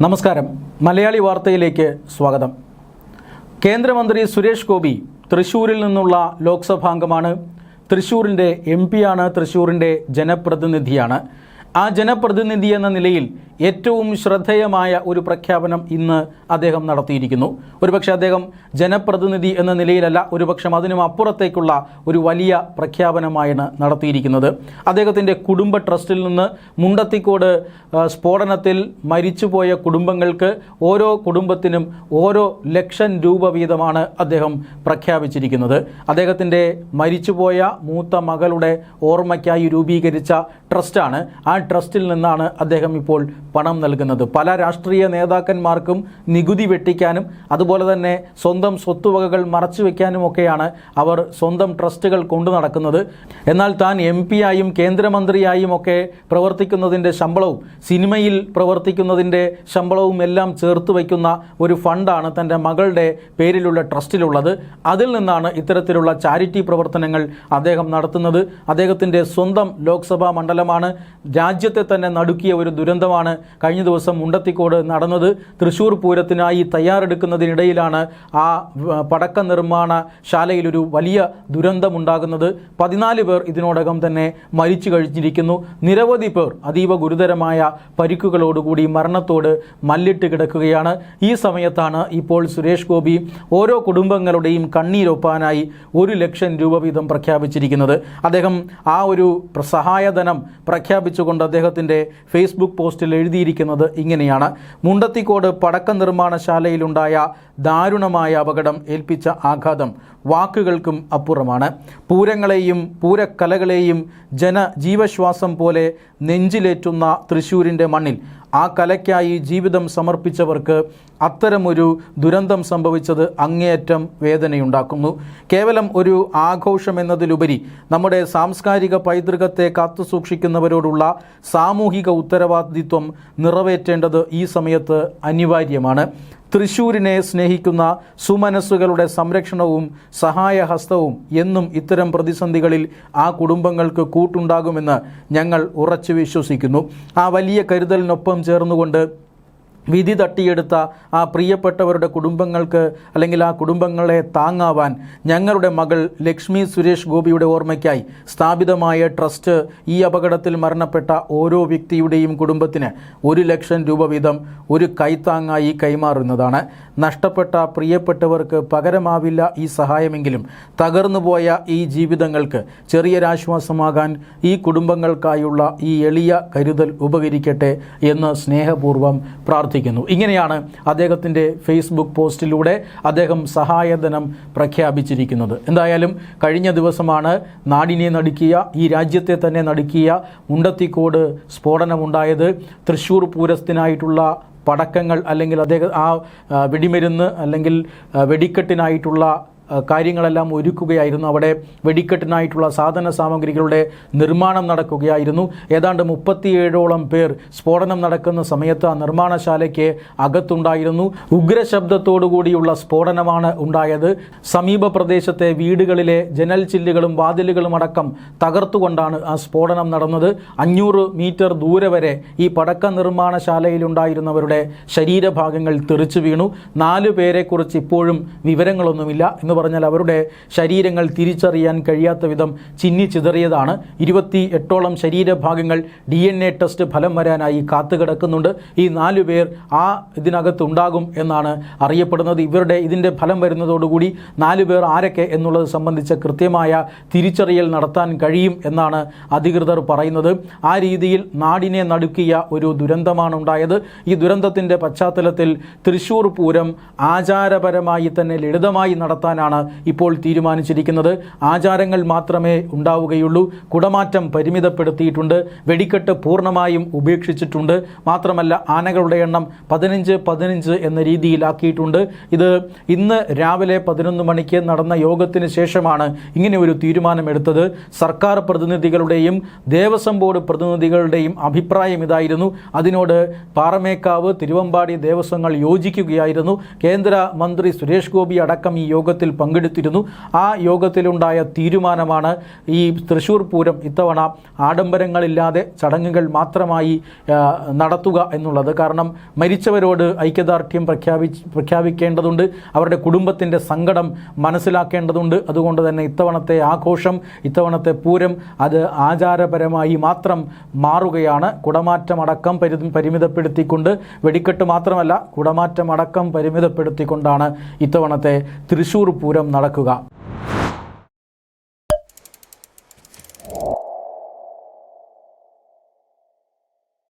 നമസ്കാരം. മലയാളി വാർത്തയിലേക്ക് സ്വാഗതം. കേന്ദ്രമന്ത്രി സുരേഷ് ഗോപി തൃശ്ശൂരിൽ നിന്നുള്ള ലോക്സഭാംഗമാണ്. തൃശ്ശൂരിൻ്റെ MP-യാണ്, തൃശ്ശൂരിൻ്റെ ജനപ്രതിനിധിയാണ്. ആ ജനപ്രതിനിധി എന്ന നിലയിൽ ഏറ്റവും ശ്രദ്ധേയമായ ഒരു പ്രഖ്യാപനം ഇന്ന് അദ്ദേഹം നടത്തിയിരിക്കുന്നു. ഒരുപക്ഷെ അദ്ദേഹം ജനപ്രതിനിധി എന്ന നിലയിലല്ല, ഒരുപക്ഷെ അതിനും അപ്പുറത്തേക്കുള്ള ഒരു വലിയ പ്രഖ്യാപനമായാണ് നടത്തിയിരിക്കുന്നത്. അദ്ദേഹത്തിൻ്റെ കുടുംബ ട്രസ്റ്റിൽ നിന്ന് മുണ്ടത്തിക്കോട് സ്ഫോടനത്തിൽ മരിച്ചുപോയ കുടുംബങ്ങൾക്ക് ഓരോ കുടുംബത്തിനും ഓരോ ലക്ഷം രൂപ വീതമാണ് അദ്ദേഹം പ്രഖ്യാപിച്ചിരിക്കുന്നത്. അദ്ദേഹത്തിൻ്റെ മരിച്ചുപോയ മൂത്ത മകളുടെ ഓർമ്മയ്ക്കായി രൂപീകരിച്ച ട്രസ്റ്റാണ്. ആ ട്രസ്റ്റിൽ നിന്നാണ് അദ്ദേഹം ഇപ്പോൾ പണം നൽകുന്നത്. പല രാഷ്ട്രീയ നേതാക്കന്മാർക്കും നികുതി വെട്ടിക്കാനും അതുപോലെ തന്നെ സ്വന്തം സ്വത്തുവകകൾ മറച്ചു വയ്ക്കാനുമൊക്കെയാണ് അവർ സ്വന്തം ട്രസ്റ്റുകൾ കൊണ്ടു നടക്കുന്നത്. എന്നാൽ താൻ MP-ആയും കേന്ദ്രമന്ത്രിയായും ഒക്കെ പ്രവർത്തിക്കുന്നതിൻ്റെ ശമ്പളവും സിനിമയിൽ പ്രവർത്തിക്കുന്നതിൻ്റെ ശമ്പളവും എല്ലാം ചേർത്ത് വയ്ക്കുന്ന ഒരു ഫണ്ടാണ് തൻ്റെ മകളുടെ പേരിലുള്ള ട്രസ്റ്റിലുള്ളത്. അതിൽ നിന്നാണ് ഇത്തരത്തിലുള്ള ചാരിറ്റി പ്രവർത്തനങ്ങൾ അദ്ദേഹം നടത്തുന്നത്. അദ്ദേഹത്തിൻ്റെ സ്വന്തം ലോക്സഭാ മണ്ഡലമാണ്. രാജ്യത്തെ തന്നെ നടുക്കിയ ഒരു ദുരന്തമാണ് കഴിഞ്ഞ ദിവസം മുണ്ടത്തിക്കോട് നടന്നത്. തൃശ്ശൂർ പൂരത്തിനായി തയ്യാറെടുക്കുന്നതിനിടയിലാണ് ആ പടക്ക നിർമ്മാണ ശാലയിലൊരു വലിയ ദുരന്തമുണ്ടാകുന്നത്. 14 പേർ ഇതിനോടകം തന്നെ മരിച്ചു കഴിഞ്ഞിരിക്കുന്നു. നിരവധി പേർ അതീവ ഗുരുതരമായ പരിക്കുകളോടുകൂടി മരണത്തോട് മല്ലിട്ട് കിടക്കുകയാണ്. ഈ സമയത്താണ് ഇപ്പോൾ സുരേഷ് ഗോപി ഓരോ കുടുംബങ്ങളുടെയും കണ്ണീരൊപ്പാനായി 1 ലക്ഷം രൂപ വീതം പ്രഖ്യാപിച്ചിരിക്കുന്നത്. അദ്ദേഹം ആ ഒരു സഹായധനം പ്രഖ്യാപിച്ചുകൊണ്ട് അദ്ദേഹത്തിൻ്റെ ഫേസ്ബുക്ക് പോസ്റ്റിൽ എഴുതിയിരിക്കുന്നത് ഇങ്ങനെയാണ്: മുണ്ടത്തിക്കോട് പടക്ക നിർമ്മാണശാലയിലുണ്ടായ ദാരുണമായ അപകടം ഏൽപ്പിച്ച ആഘാതം വാക്കുകൾക്കും അപ്പുറമാണ്. പൂരങ്ങളെയും പൂരക്കലകളെയും ജനജീവശ്വാസം പോലെ നെഞ്ചിലേറ്റുന്ന തൃശ്ശൂരിൻ്റെ മണ്ണിൽ ആ കലയ്ക്കായി ജീവിതം സമർപ്പിച്ചവർക്ക് അത്തരമൊരു ദുരന്തം സംഭവിച്ചത് അങ്ങേയറ്റം വേദനയുണ്ടാക്കുന്നു. കേവലം ഒരു ആഘോഷം എന്നതിലുപരി നമ്മുടെ സാംസ്കാരിക പൈതൃകത്തെ കാത്തുസൂക്ഷിക്കുന്നവരോടുള്ള സാമൂഹിക ഉത്തരവാദിത്വം നിറവേറ്റേണ്ടത് ഈ സമയത്ത് അനിവാര്യമാണ്. തൃശ്ശൂരിനെ സ്നേഹിക്കുന്ന സുമനസ്സുകളുടെ സംരക്ഷണവും സഹായഹസ്തവും എന്നും ഇത്തരം പ്രതിസന്ധികളിൽ ആ കുടുംബങ്ങൾക്ക് കൂട്ടുണ്ടാകുമെന്ന് ഞങ്ങൾ ഉറച്ചു വിശ്വസിക്കുന്നു. ആ വലിയ കരുതലിനൊപ്പം ചേർന്നുകൊണ്ട് വിധി തട്ടിയെടുത്ത ആ പ്രിയപ്പെട്ടവരുടെ കുടുംബങ്ങൾക്ക് അല്ലെങ്കിൽ ആ കുടുംബങ്ങളെ താങ്ങാവാൻ ഞങ്ങളുടെ മകൾ ലക്ഷ്മി സുരേഷ് ഗോപിയുടെ ഓർമ്മയ്ക്കായി സ്ഥാപിതമായ ട്രസ്റ്റ് ഈ അപകടത്തിൽ മരണപ്പെട്ട ഓരോ വ്യക്തിയുടെയും കുടുംബത്തിന് 1 ലക്ഷം രൂപ വീതം ഒരു കൈത്താങ്ങായി കൈമാറുന്നതാണ്. നഷ്ടപ്പെട്ട പ്രിയപ്പെട്ടവർക്ക് പകരമാവില്ല ഈ സഹായമെങ്കിലും തകർന്നുപോയ ഈ ജീവിതങ്ങൾക്ക് ചെറിയൊരാശ്വാസമാകാൻ ഈ കുടുംബങ്ങൾക്കായുള്ള ഈ എളിയ കരുതൽ ഉപകരിക്കട്ടെ എന്ന് സ്നേഹപൂർവ്വം പ്രാർത്ഥിക്കുന്നു. ഇങ്ങനെയാണ് അദ്ദേഹത്തിൻ്റെ ഫേസ്ബുക്ക് പോസ്റ്റിലൂടെ അദ്ദേഹം സഹായധനം പ്രഖ്യാപിച്ചിരിക്കുന്നത്. എന്തായാലും കഴിഞ്ഞ ദിവസമാണ് നാടിനെ നടുക്കിയ, ഈ രാജ്യത്തെ തന്നെ നടുക്കിയ മുണ്ടത്തിക്കോട് സ്ഫോടനമുണ്ടായത്. തൃശ്ശൂർ പൂരത്തിനായിട്ടുള്ള പടക്കങ്ങൾ അല്ലെങ്കിൽ അദ്ദേഹം ആ വെടിമരുന്ന് അല്ലെങ്കിൽ വെടിക്കെട്ടിനായിട്ടുള്ള കാര്യങ്ങളെല്ലാം ഒരുക്കുകയായിരുന്നു. അവിടെ വെടിക്കെട്ടിനായിട്ടുള്ള സാധന സാമഗ്രികളുടെ നിർമ്മാണം നടക്കുകയായിരുന്നു. ഏതാണ്ട് 37ഓളം പേർ സ്ഫോടനം നടക്കുന്ന സമയത്ത് ആ നിർമ്മാണശാലയ്ക്ക് അകത്തുണ്ടായിരുന്നു. ഉഗ്രശബ്ദത്തോടുകൂടിയുള്ള സ്ഫോടനമാണ് ഉണ്ടായത്. സമീപ പ്രദേശത്തെ വീടുകളിലെ ജനൽ ചില്ലുകളും വാതിലുകളും അടക്കം തകർത്തുകൊണ്ടാണ് ആ സ്ഫോടനം നടന്നത്. 500 മീറ്റർ ദൂരെ വരെ ഈ പടക്ക നിർമ്മാണശാലയിലുണ്ടായിരുന്നവരുടെ ശരീരഭാഗങ്ങൾ തെറിച്ചു വീണു. 4 പേരെക്കുറിച്ച് ഇപ്പോഴും വിവരങ്ങളൊന്നുമില്ല എന്ന് പറഞ്ഞാൽ അവരുടെ ശരീരങ്ങൾ തിരിച്ചറിയാൻ കഴിയാത്ത വിധം ചിന്നിച്ചിതറിയതാണ്. 28ഓളം ശരീരഭാഗങ്ങൾ DNA ടെസ്റ്റ് ഫലം വരാനായി കാത്തുകിടക്കുന്നുണ്ട്. ഈ 4 പേർ ഇതിനകത്തുണ്ടാകും എന്നാണ് അറിയപ്പെടുന്നത്. ഇതിൻ്റെ ഫലം വരുന്നതോടുകൂടി 4 പേർ ആരൊക്കെ എന്നുള്ളത് സംബന്ധിച്ച കൃത്യമായ തിരിച്ചറിയൽ നടത്താൻ കഴിയും എന്നാണ് അധികൃതർ പറയുന്നത്. ആ രീതിയിൽ നാടിനെ നടുക്കിയ ഒരു ദുരന്തമാണ് ഉണ്ടായത്. ഈ ദുരന്തത്തിൻ്റെ പശ്ചാത്തലത്തിൽ തൃശ്ശൂർ പൂരം ആചാരപരമായി തന്നെ ലളിതമായി നടത്താനാണ് ഇപ്പോൾ തീരുമാനിച്ചിരിക്കുന്നത്. ആചാരങ്ങൾ മാത്രമേ ഉണ്ടാവുകയുള്ളൂ. കുടമാറ്റം പരിമിതപ്പെടുത്തിയിട്ടുണ്ട്. വെടിക്കെട്ട് പൂർണ്ണമായും ഉപേക്ഷിച്ചിട്ടുണ്ട്. മാത്രമല്ല ആനകളുടെ എണ്ണം 15 എന്ന രീതിയിലാക്കിയിട്ടുണ്ട്. ഇത് ഇന്ന് രാവിലെ 11 മണിക്ക് നടന്ന യോഗത്തിന് ശേഷമാണ് ഇങ്ങനെ ഒരു തീരുമാനമെടുത്തത്. സർക്കാർ പ്രതിനിധികളുടെയും ദേവസ്വം ബോർഡ് പ്രതിനിധികളുടെയും അഭിപ്രായം ഇതായിരുന്നു. അതിനോട് പാറമേക്കാവ്, തിരുവമ്പാടി ദേവസ്വങ്ങൾ യോജിക്കുകയായിരുന്നു. കേന്ദ്ര മന്ത്രി സുരേഷ് ഗോപി അടക്കം ഈ യോഗത്തിൽ യോഗത്തിൽ പങ്കെടുത്തിരുന്നു. ആ യോഗത്തിലുണ്ടായ തീരുമാനമാണ് ഈ തൃശ്ശൂർ പൂരം ഇത്തവണ ആഡംബരങ്ങളില്ലാതെ ചടങ്ങുകൾ മാത്രമായി നടത്തുക എന്നുള്ളത്. കാരണം മരിച്ചവരോട് ഐക്യദാർഢ്യം പ്രഖ്യാപിക്കേണ്ടതുണ്ട്, അവരുടെ കുടുംബത്തിൻ്റെ സങ്കടം മനസ്സിലാക്കേണ്ടതുണ്ട്. അതുകൊണ്ട് തന്നെ ഇത്തവണത്തെ ആഘോഷം, ഇത്തവണത്തെ പൂരം അത് ആചാരപരമായി മാത്രം മാറുകയാണ്. കുടമാറ്റമടക്കം പരിമിതപ്പെടുത്തിക്കൊണ്ട്, വെടിക്കെട്ട് മാത്രമല്ല കുടമാറ്റമടക്കം പരിമിതപ്പെടുത്തിക്കൊണ്ടാണ് ഇത്തവണത്തെ തൃശ്ശൂർ പൂരം നടക്കുക.